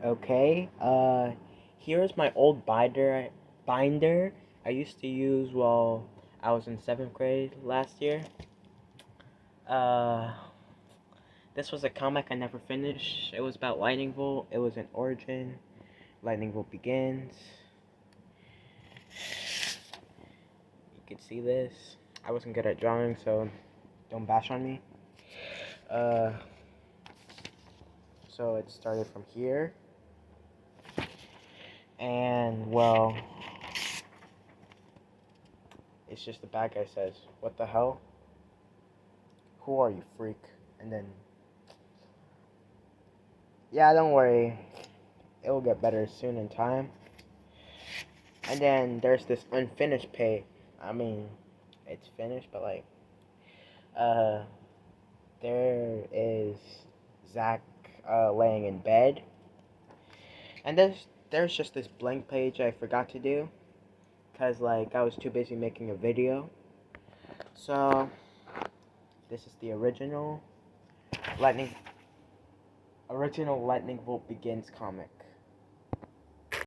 Okay, here's my old binder I used to use while I was in 7th grade last year. Uh, this was a comic I never finished. It was about Lightningvolt. It was an origin. Lightningvolt begins. You can see this. I wasn't good at drawing, so don't bash on me. Uh, so it started from here. And, well, it's just the bad guy says, "What the hell? Who are you, freak?" And then, yeah, don't worry. It will get better soon in time. And then there's this unfinished page. I mean, it's finished, but like, uh, there is Zack laying in bed. And there's just this blank page I forgot to do. Because, like, I was too busy making a video. So, this is the original Lightningvolt Begins comic.